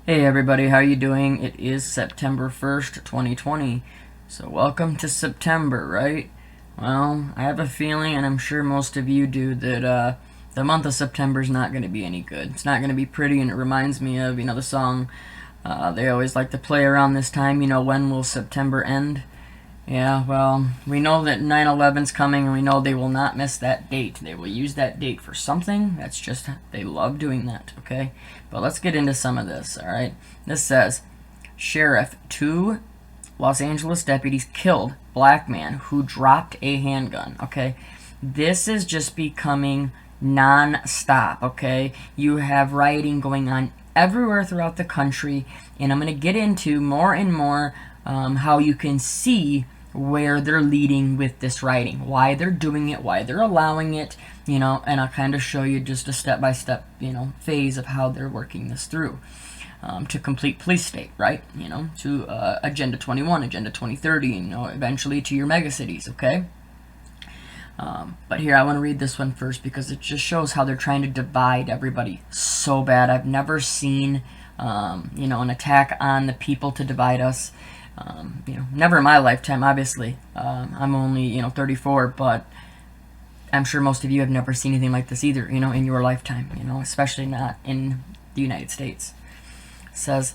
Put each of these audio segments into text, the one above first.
Hey everybody, how you doing? It is September 1st, 2020. So welcome to September, right? Well, I have a feeling, and I'm sure most of you do, that the month of September is not going to be any good. It's not going to be pretty, and it reminds me of, the song they always like to play around this time, when will September end? Yeah, well, we know that 9/11's coming, and we know they will not miss that date. They will use that date for something. That's just, they love doing that, okay? But let's get into some of this, alright? This says, Sheriff, 2 Los Angeles deputies killed black man who dropped a handgun, okay? This is just becoming non-stop, okay? You have rioting going on everywhere throughout the country, and I'm going to get into more and more how you can see where they're leading with this writing, why they're doing it, why they're allowing it, and I'll kind of show you just a step-by-step, phase of how they're working this through to complete police state, right? To Agenda 21, Agenda 2030, eventually to your megacities, okay? But here, I want to read this one first because it just shows how they're trying to divide everybody so bad. I've never seen, an attack on the people to divide us. Never in my lifetime, obviously. I'm only, 34, but I'm sure most of you have never seen anything like this either, in your lifetime, especially not in the United States. It says,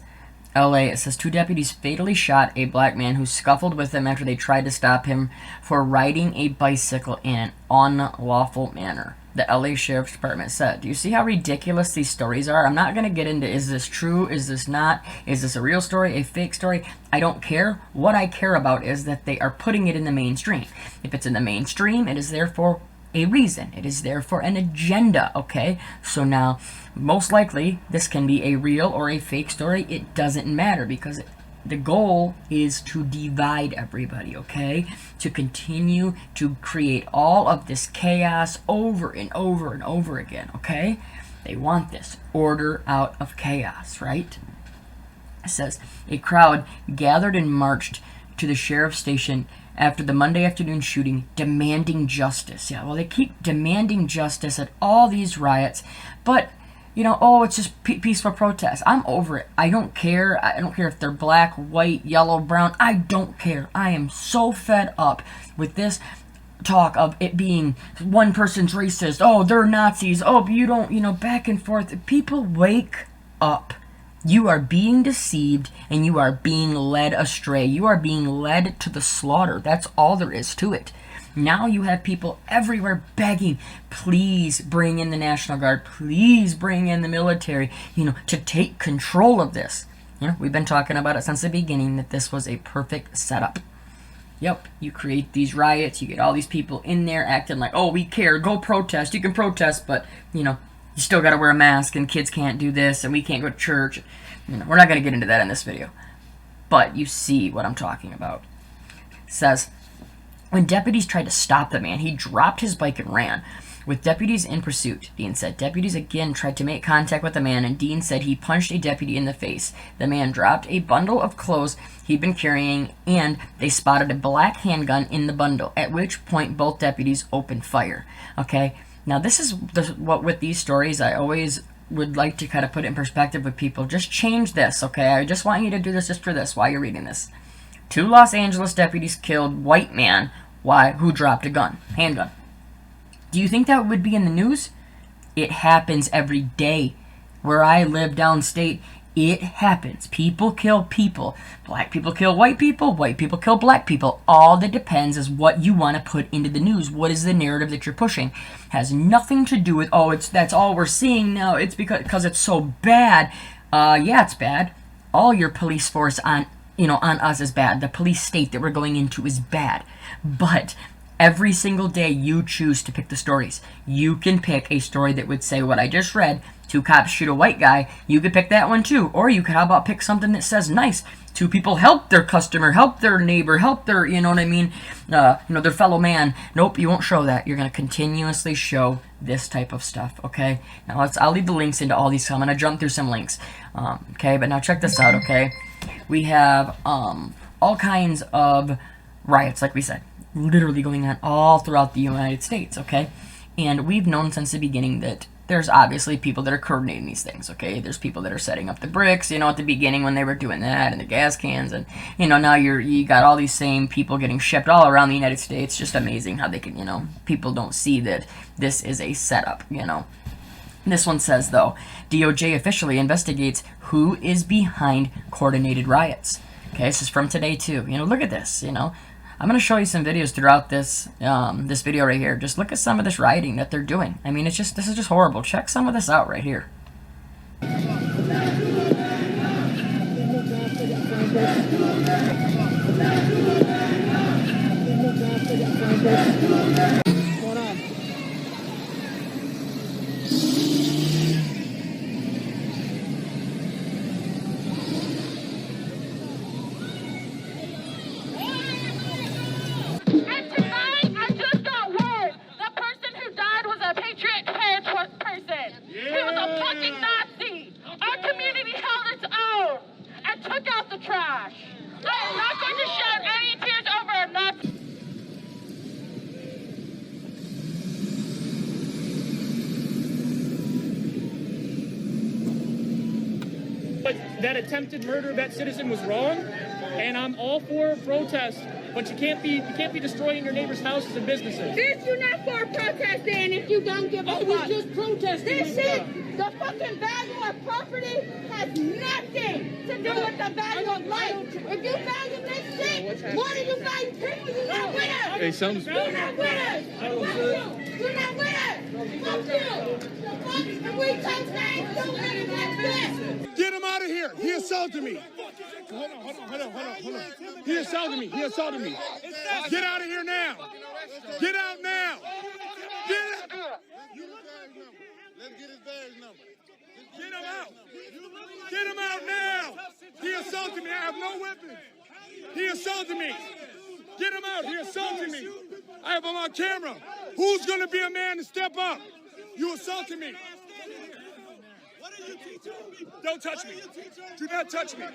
LA, it says 2 deputies fatally shot a black man who scuffled with them after they tried to stop him for riding a bicycle in an unlawful manner, the LA Sheriff's Department said. Do you see how ridiculous these stories are? I'm not going to get into, is this true, is this not, is this a real story, a fake story? I don't care. What I care about is that they are putting it in the mainstream. If it's in the mainstream, it is therefore a reason. It is therefore an agenda, okay? So now, most likely, this can be a real or a fake story. It doesn't matter because the goal is to divide everybody, okay? To continue to create all of this chaos over and over and over again, okay? They want this order out of chaos, right? It says, a crowd gathered and marched to the sheriff's station after the Monday afternoon shooting, demanding justice. Yeah, well, they keep demanding justice at all these riots, but it's just peaceful protest. I'm over it. I don't care. I don't care if they're black, white, yellow, brown. I don't care. I am so fed up with this talk of it being one person's racist. Oh, they're Nazis. Oh, you don't, back and forth. People, wake up. You are being deceived and you are being led astray. You are being led to the slaughter. That's all there is to it. Now you have people everywhere begging, please bring in the National Guard, please bring in the military, to take control of this. We've been talking about it since the beginning that this was a perfect setup. Yep, you create these riots, you get all these people in there acting like, oh, we care, go protest, you can protest, but, you still gotta wear a mask, and kids can't do this, and we can't go to church. We're not gonna get into that in this video. But you see what I'm talking about. It says, when deputies tried to stop the man, he dropped his bike and ran. With deputies in pursuit, Dean said. Deputies again tried to make contact with the man, and Dean said he punched a deputy in the face. The man dropped a bundle of clothes he'd been carrying, and they spotted a black handgun in the bundle, at which point both deputies opened fire. Okay? Now, this is what with these stories, I always would like to kind of put it in perspective with people. Just change this, okay? I just want you to do this just for this while you're reading this. 2 Los Angeles deputies killed white man who dropped a handgun. Do you think that would be in the news? It happens every day. Where I live downstate, it happens. People kill people. Black people kill white people kill black people. All that depends is what you want to put into the news. What is the narrative that you're pushing? Has nothing to do with, that's all we're seeing now. It's because it's so bad. Yeah, it's bad. All your police force on us is bad. The police state that we're going into is bad. But every single day you choose to pick the stories. You can pick a story that would say what I just read. 2 cops shoot a white guy. You could pick that one too. Or you could, how about pick something that says, nice, 2 people help their customer, help their neighbor, help their, their fellow man. Nope, you won't show that. You're going to continuously show this type of stuff, okay? Now I'll leave the links into all these. So I'm going to jump through some links, okay? But now check this out, okay? We have all kinds of riots, like we said, literally going on all throughout the United States, okay? And we've known since the beginning that there's obviously people that are coordinating these things, okay? There's people that are setting up the bricks, you know, at the beginning when they were doing that, and the gas cans, and, you know, now you got all these same people getting shipped all around the United States. Just amazing how they can, you know, people don't see that this is a setup, you know. This one says, though, DOJ officially investigates who is behind coordinated riots. Okay, this is from today, too. You know, look at this, you know. I'm going to show you some videos throughout this this video right here. Just look at some of this rioting that they're doing. I mean, this is just horrible. Check some of this out right here. But that attempted murder of that citizen was wrong, and I'm all for protest. But you can't be destroying your neighbor's houses and businesses. This you're not for protesting if you don't give a fuck. I was just protesting. This shit, the fucking value of property has nothing to do with the value of life. If you value this shit, why do you value people? You're not with us. Hey, sounds. You're not with us. Fuck you. You're not with us. Fuck you. The fuck? If we take things, don't let it like this. Get him out of here. He assaulted me. Hold on. He assaulted me. Get out of here now. Get out now. Get out. Let's get his badge number. Get him out. Get him out now. He assaulted me. I have no weapons. He assaulted me. Get him out. He assaulted me. I have him on camera. Who's going to be a man to step up? You assaulted me. Don't touch me. Do not touch me.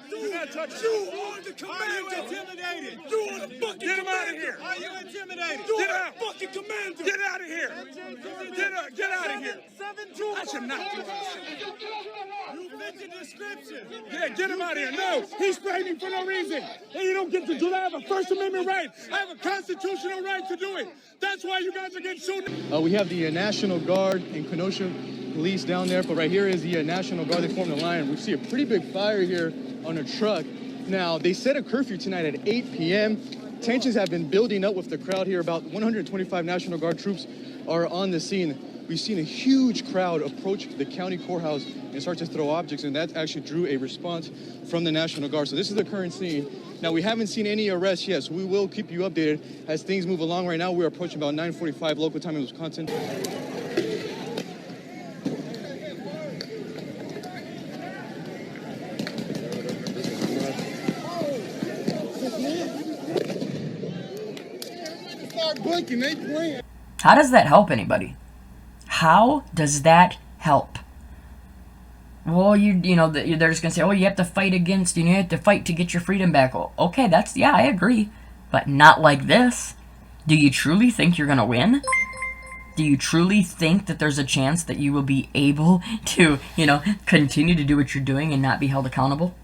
Do not touch me. You are the commander. Intimidated. You are the fucking Get him out of here. Are you intimidated? Get out. Fucking commander. Get out of here. Get out of here. I should not do this. You fit the description. Yeah, get him out of here. No, he sprayed me for no reason. And you don't get to do that. I have a First Amendment right. I have a constitutional right to do it. That's why you guys are getting sued. We have the National Guard in Kenosha Police down there, but right here is the National Guard. They formed a line. We see a pretty big fire here on a truck. Now, they set a curfew tonight at 8 p.m. Tensions have been building up with the crowd here. About 125 National Guard troops are on the scene. We've seen a huge crowd approach the county courthouse and start to throw objects, and that actually drew a response from the National Guard. So this is the current scene. Now, we haven't seen any arrests yet, so we will keep you updated as things move along. Right now, we're approaching about 9:45 local time in Wisconsin. How does that help anybody? How does that help? Well, you know, they're just gonna say, oh, you have to fight against, you have to fight to get your freedom back. Oh, okay, yeah, I agree, but not like this. Do you truly think you're gonna win? Do you truly think that there's a chance that you will be able to, continue to do what you're doing and not be held accountable?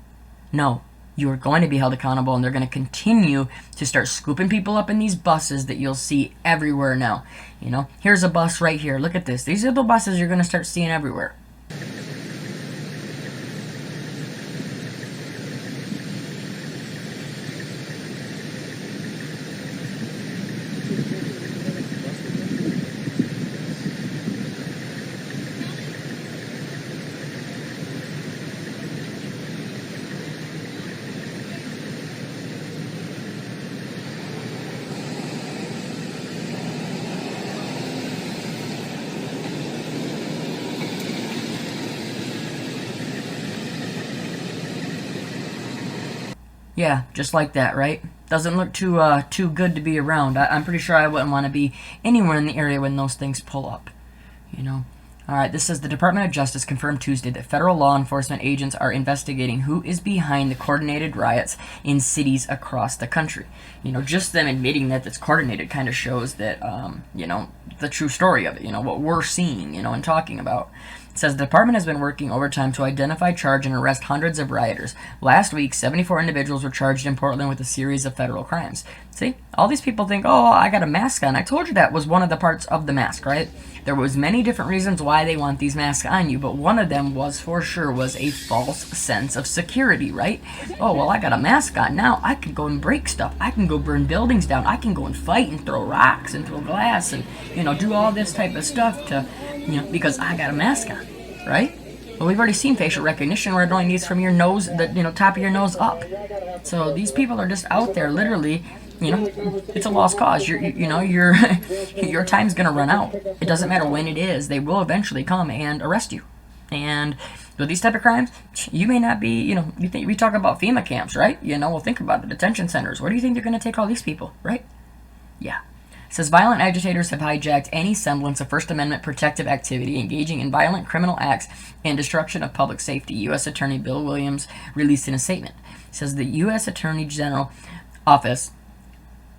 No. You are going to be held accountable, and they're going to continue to start scooping people up in these buses that you'll see everywhere now. Here's a bus right here. Look at this. These are the buses you're going to start seeing everywhere. Yeah, just like that, right? Doesn't look too good to be around. I'm pretty sure I wouldn't want to be anywhere in the area when those things pull up. All right, this says the Department of Justice confirmed Tuesday that federal law enforcement agents are investigating who is behind the coordinated riots in cities across the country. You know, just them admitting that it's coordinated kind of shows that, you know, the true story of it, you know, what we're seeing, you know, and talking about. It says the department has been working overtime to identify, charge, and arrest hundreds of rioters. Last week, 74 individuals were charged in Portland with a series of federal crimes. See? All these people think, oh, I got a mask on. I told you that was one of the parts of the mask, right? There was many different reasons why they want these masks on you, but one of them was for sure was a false sense of security, right? Oh, well, I got a mask on. Now I can go and break stuff. I can go burn buildings down. I can go and fight and throw rocks and throw glass and, you know, do all this type of stuff to, you know, because I got a mask on, right? Well, we've already seen facial recognition where it only needs from your nose, the, you know, top of your nose up. So these people are just out there literally, you know, it's a lost cause. You know, your time's gonna run out. It doesn't matter when it is. They will eventually come and arrest you. And with these type of crimes, you may not be, you know, you think we talk about FEMA camps, right? You know, well, think about it, detention centers. Where do you think they're gonna take all these people, right? Yeah. It says violent agitators have hijacked any semblance of First Amendment protective activity, engaging in violent criminal acts and destruction of public safety. U.S. Attorney Bill Williams released in a statement. It says the U.S. Attorney General Office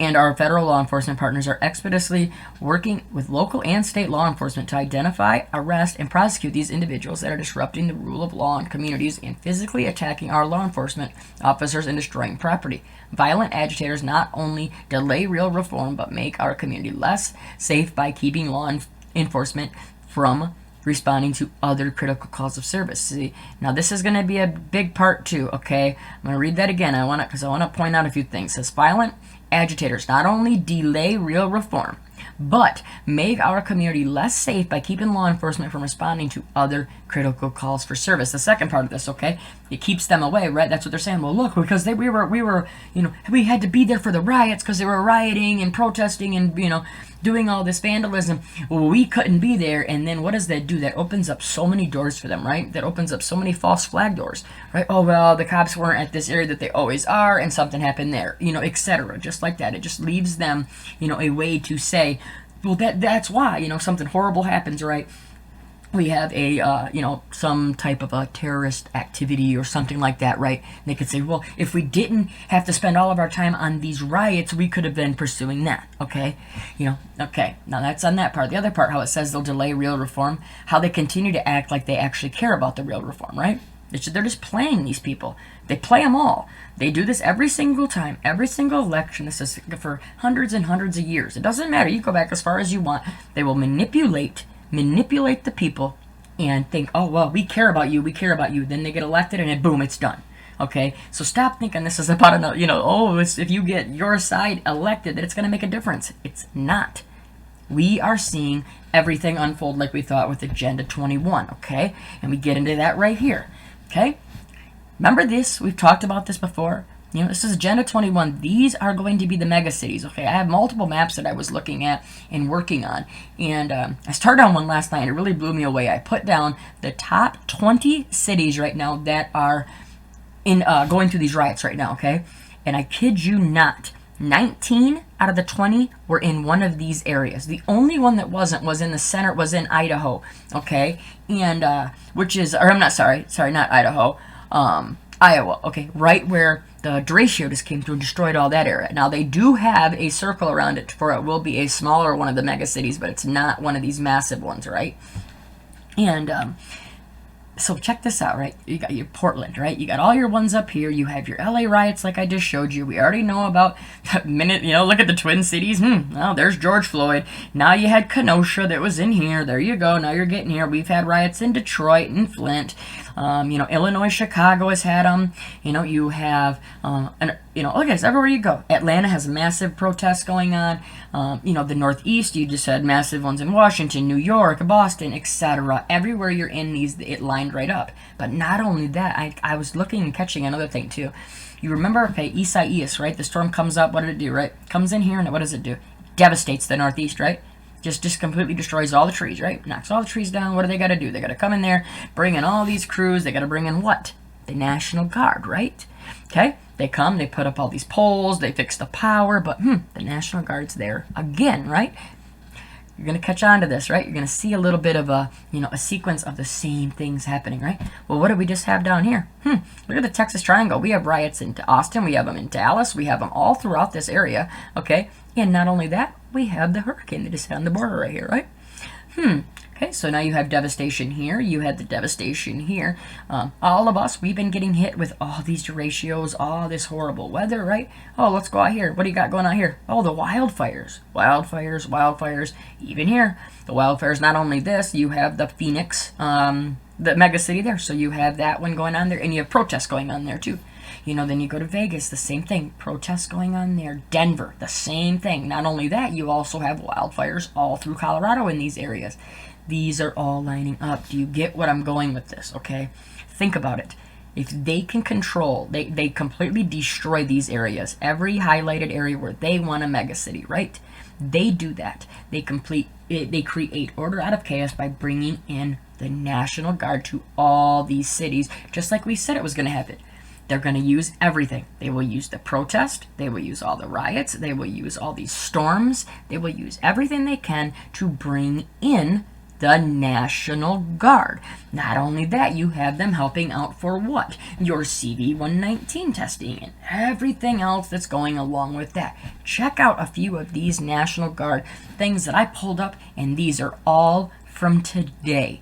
and our federal law enforcement partners are expeditiously working with local and state law enforcement to identify, arrest, and prosecute these individuals that are disrupting the rule of law in communities and physically attacking our law enforcement officers and destroying property. Violent agitators not only delay real reform but make our community less safe by keeping law enforcement from responding to other critical calls of service. See, now this is going to be a big part too, okay? I'm going to read that again. Because I want to point out a few things. It says violent agitators not only delay real reform, but make our community less safe by keeping law enforcement from responding to other critical calls for service. The second part of this, okay, it keeps them away, right? That's what they're saying. Well, look, because we were, you know, we had to be there for the riots because they were rioting and protesting and, you know, doing all this vandalism. Well, we couldn't be there, and then what does that do? That opens up so many doors for them, right? That opens up so many false flag doors, right? Oh, well, the cops weren't at this area that they always are, and something happened there, you know, etc. Just like that. It just leaves them, you know, a way to say, well, that's why, you know, something horrible happens, right? We have a, you know, some type of a terrorist activity or something like that, right? And they could say, well, if we didn't have to spend all of our time on these riots, we could have been pursuing that, okay? You know, okay, now that's on that part. The other part, how it says they'll delay real reform, how they continue to act like they actually care about the real reform, right? They're just playing these people. They play them all. They do this every single time, every single election. This is for hundreds and hundreds of years. It doesn't matter. You go back as far as you want. They will manipulate the people and think, oh, well, we care about you. Then they get elected and then boom, it's done. Okay, so stop thinking this is about another, you know, oh, if you get your side elected that it's going to make a difference. It's not. We are seeing everything unfold like we thought with Agenda 21, okay? And we get into that right here, okay? Remember this? We've talked about this before. You know, this is Agenda 21. These are going to be the mega cities, okay? I have multiple maps that I was looking at and working on. And I started on one last night, and it really blew me away. I put down the top 20 cities right now that are in going through these riots right now, okay? And I kid you not, 19 out of the 20 were in one of these areas. The only one that wasn't was in the center, was in Idaho, okay? And, which is, or I'm not, sorry, not Idaho, Iowa, okay, right where the derecho just came through and destroyed all that area. Now, they do have a circle around it for it will be a smaller one of the mega cities, but it's not one of these massive ones, right? And, so check this out, right? You got your Portland, right? You got all your ones up here. You have your LA riots like I just showed you. We already know about that minute, you know, look at the Twin Cities. Well, there's George Floyd. Now you had Kenosha that was in here. There you go. Now you're getting here. We've had riots in Detroit and Flint. You know, Illinois, Chicago has had them. You know, you have, and you know, look at this, everywhere you go. Atlanta has massive protests going on. You know, the Northeast, you just had massive ones in Washington, New York, Boston, etc. Everywhere you're in these, it lined right up. But not only that, I was looking and catching another thing too. You remember, okay, Isaias, right? The storm comes up, what did it do, right? Comes in here, and what does it do? Devastates the Northeast, right? Just completely destroys all the trees, right? Knocks all the trees down. What do they got to do? They got to come in there, bring in all these crews. They got to bring in what? The National Guard, right? Okay? They come, they put up all these poles, they fix the power, but the National Guard's there again, right? You're going to catch on to this, right? You're going to see a little bit of a, a sequence of the same things happening, right? Well, what do we just have down here? Look at the Texas Triangle. We have riots in Austin. We have them in Dallas. We have them all throughout this area, okay? And not only that, we have the hurricane that just hit on the border right here, right? Okay, so now you have devastation here. You had the devastation here. All of us, we've been getting hit with all these derechos, all this horrible weather, right? Oh, let's go out here. What do you got going on here? Oh, the wildfires. Wildfires, wildfires. Even here, the wildfires. Not only this, you have the Phoenix, the mega city there. So you have that one going on there, and you have protests going on there too. Then you go to Vegas, the same thing. Protests going on there. Denver, the same thing. Not only that, you also have wildfires all through Colorado in these areas. These are all lining up. Do you get what I'm going with this, okay? Think about it. If they can control, they completely destroy these areas. Every highlighted area where they want a mega city, right? They do that. They create order out of chaos by bringing in the National Guard to all these cities, just like we said it was going to happen. They're going to use everything. They will use the protest. They will use all the riots. They will use all these storms. They will use everything they can to bring in the National Guard. Not only that, you have them helping out for what? Your CV-119 testing and everything else that's going along with that. Check out a few of these National Guard things that I pulled up, and these are all from today.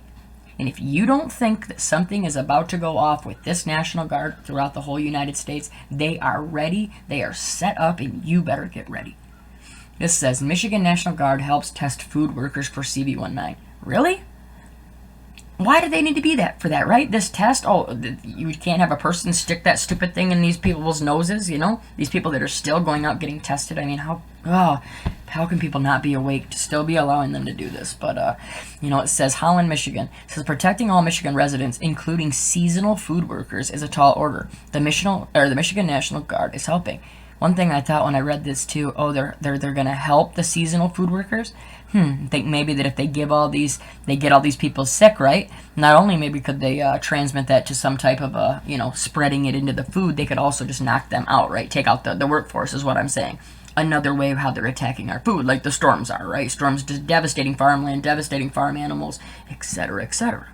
And if you don't think that something is about to go off with this National Guard throughout the whole United States, they are ready, they are set up, and you better get ready. This says, Michigan National Guard helps test food workers for CV-19. Really? Why do they need to be that for that, right? This test, you can't have a person stick that stupid thing in these people's noses, These people that are still going out getting tested. I mean, how can people not be awake to still be allowing them to do this? But, it says Holland, Michigan. It says protecting all Michigan residents, including seasonal food workers, is a tall order. The Michigan National Guard is helping. One thing I thought when I read this too, they're going to help the seasonal food workers. I think maybe that if they get all these people sick, right? Not only maybe could they transmit that to some type of spreading it into the food, they could also just knock them out, right? Take out the workforce is what I'm saying. Another way of how they're attacking our food, like the storms are, right? Storms just devastating farmland, devastating farm animals, etc., etc.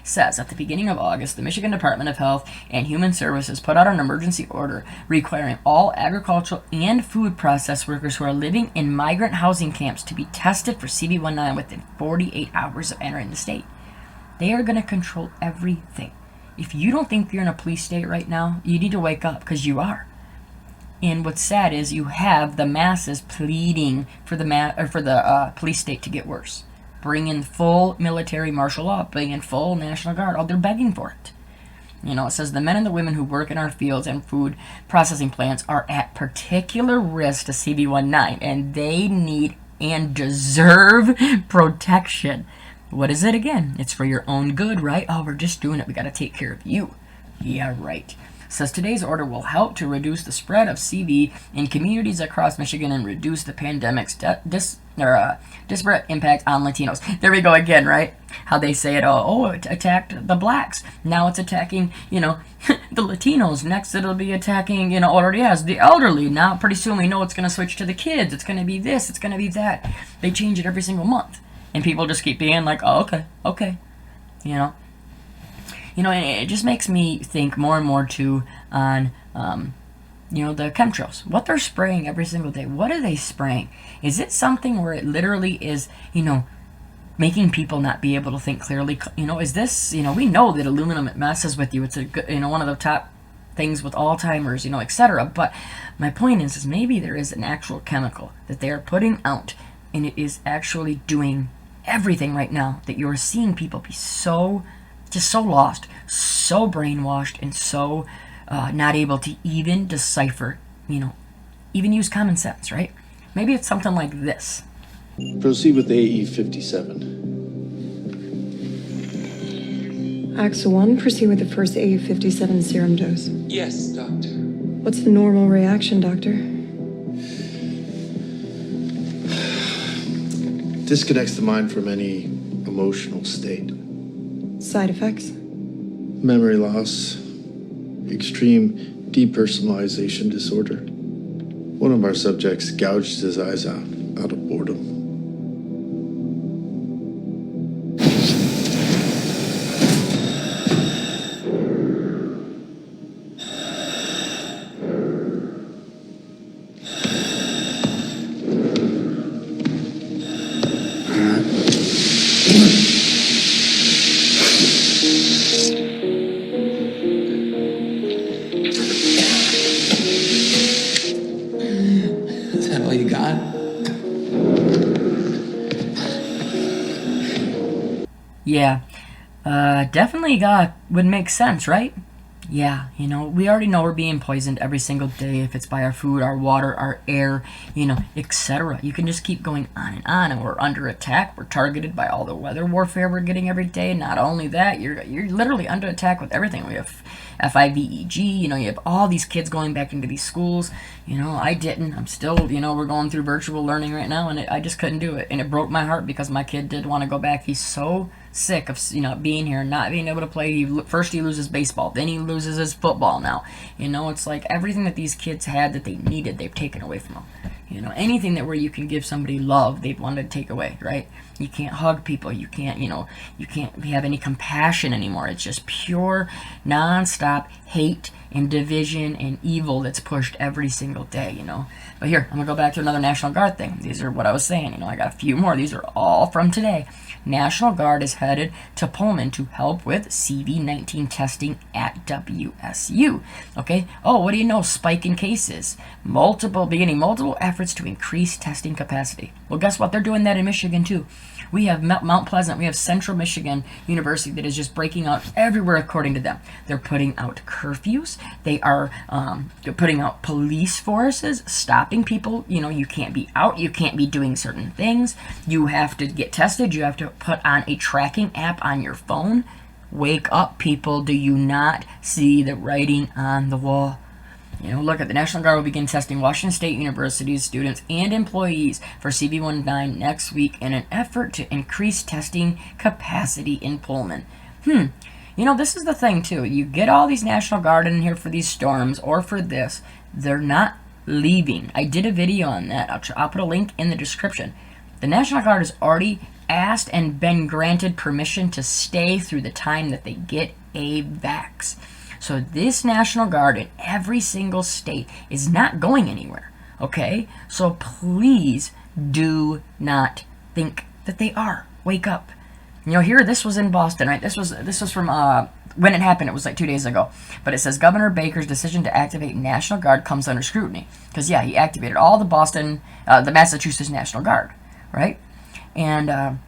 Says at the beginning of August, the Michigan Department of Health and Human Services put out an emergency order requiring all agricultural and food process workers who are living in migrant housing camps to be tested for CV-19 within 48 hours of entering the state. They are going to control everything. If you don't think you're in a police state right now, you need to wake up, because you are. And what's sad is you have the masses pleading for the police state to get worse. Bring in full military martial law, bring in full National Guard. They're begging for it. It says the men and the women who work in our fields and food processing plants are at particular risk to CV-19, and they need and deserve protection. What is it again? It's for your own good, right? We're just doing it. We got to take care of you. Yeah, right. Says today's order will help to reduce the spread of CV in communities across Michigan and reduce the pandemic's disparate impact on Latinos. There we go again, right? How they say it, it attacked the blacks. Now it's attacking, the Latinos. Next it'll be attacking, already has the elderly. Now pretty soon we know it's going to switch to the kids. It's going to be this, it's going to be that. They change it every single month. And people just keep being like, okay. And it just makes me think more and more too on, the chemtrails. What they're spraying every single day. What are they spraying? Is it something where it literally is, making people not be able to think clearly? Is this, we know that aluminum, it messes with you. It's a good, one of the top things with Alzheimer's, etc. But my point is maybe there is an actual chemical that they are putting out, and it is actually doing everything right now that you're seeing people be so lost, so brainwashed, and so not able to even decipher, even use common sense, right? Maybe it's something like this. Proceed with AE57. Axel 1, proceed with the first AE57 serum dose. Yes, Doctor. What's the normal reaction, Doctor? Disconnects the mind from any emotional state. Side effects? Memory loss. Extreme depersonalization disorder. One of our subjects gouged his eyes out of boredom. Yeah, definitely would make sense, right? Yeah, we already know we're being poisoned every single day, if it's by our food, our water, our air, etc. You can just keep going on, and we're under attack. We're targeted by all the weather warfare we're getting every day. Not only that, you're literally under attack with everything. We have FIVEG, you have all these kids going back into these schools. I didn't. I'm still, we're going through virtual learning right now, and I just couldn't do it. And it broke my heart because my kid did want to go back. He's so sick of being here and not being able to play. First he loses baseball, then he loses his football. Now it's like everything that these kids had that they needed, they've taken away from them. Anything that where you can give somebody love, they've wanted to take away, right? You can't hug people, you can't have any compassion anymore. It's just pure non-stop hate and division and evil that's pushed every single day. But here, I'm gonna go back to another National Guard thing. These are what I was saying. I got a few more. These are all from today. National Guard is headed to Pullman to help with CV-19 testing at WSU. Okay. Oh, what do you know? Spike in cases. Beginning multiple efforts to increase testing capacity. Well, guess what? They're doing that in Michigan too. We have Mount Pleasant, we have Central Michigan University that is just breaking out everywhere according to them. They're putting out curfews. They're putting out police forces, stopping people. You can't be out. You can't be doing certain things. You have to get tested. You have to put on a tracking app on your phone. Wake up, people. Do you not see the writing on the wall? Look at the National Guard will begin testing Washington State University's students and employees for CV-19 next week in an effort to increase testing capacity in Pullman. This is the thing too. You get all these National Guard in here for these storms or for this. They're not leaving. I did a video on that. I'll put a link in the description. The National Guard has already asked and been granted permission to stay through the time that they get a vax. So this National Guard in every single state is not going anywhere, okay? So please do not think that they are. Wake up. Here, this was in Boston, right? This was from, when it happened, it was like 2 days ago. But it says, Governor Baker's decision to activate National Guard comes under scrutiny. Because, yeah, he activated all the Massachusetts National Guard, right? And,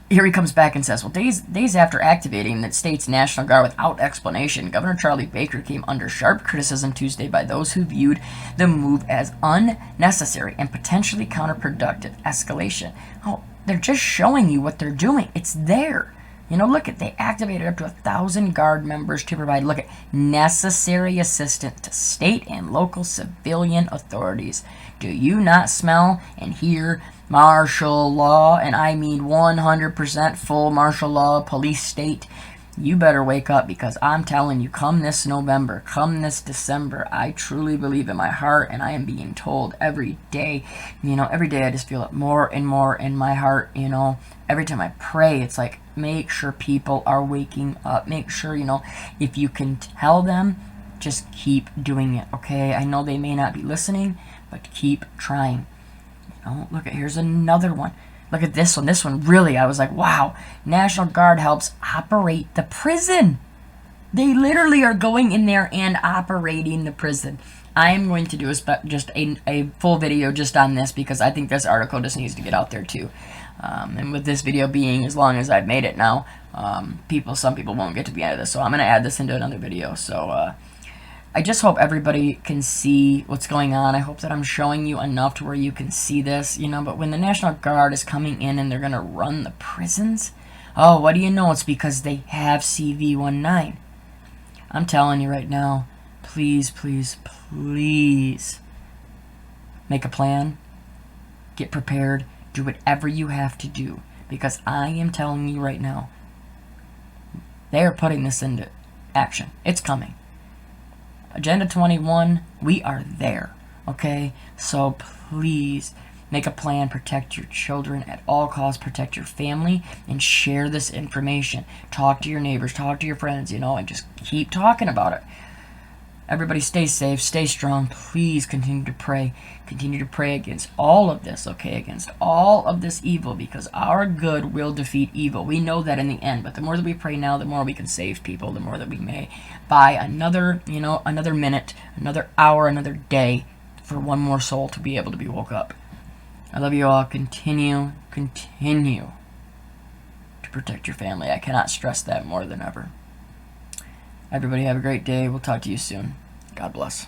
here he comes back and says, well, days after activating the state's National Guard without explanation, Governor Charlie Baker came under sharp criticism Tuesday by those who viewed the move as unnecessary and potentially counterproductive escalation. Oh, they're just showing you what they're doing. It's there. Look at, they activated up to 1,000 Guard members to provide, necessary assistance to state and local civilian authorities. Do you not smell and hear martial law? And I mean 100% full martial law police state. You better wake up, because I'm telling you, come this November, come this December, I truly believe in my heart, and I am being told every day, every day I just feel it more and more in my heart, every time I pray, it's like, make sure people are waking up, make sure, if you can tell them, just keep doing it, okay? I know they may not be listening, but keep trying. Look at, here's another one. Look at this one. This one, really, I was like, wow. National Guard helps operate the prison. They literally are going in there and operating the prison. I am going to do just a full video just on this, because I think this article just needs to get out there too. And with this video being as long as I've made it now, some people won't get to the end of this, so I'm going to add this into another video. So I just hope everybody can see what's going on. I hope that I'm showing you enough to where you can see this, but when the National Guard is coming in and they're going to run the prisons, oh, what do you know? It's because they have CV-19. I'm telling you right now, please, please, please make a plan, get prepared, do whatever you have to do, because I am telling you right now, they are putting this into action. It's coming. Agenda 21, we are there, okay? So please make a plan, protect your children at all costs, protect your family, and share this information. Talk to your neighbors, talk to your friends, and just keep talking about it. Everybody stay safe, stay strong. Please continue to pray. Continue to pray against all of this, okay? Against all of this evil, because our good will defeat evil. We know that in the end, but the more that we pray now, the more we can save people, the more that we may buy another, another minute, another hour, another day for one more soul to be able to be woke up. I love you all. Continue to protect your family. I cannot stress that more than ever. Everybody have a great day. We'll talk to you soon. God bless.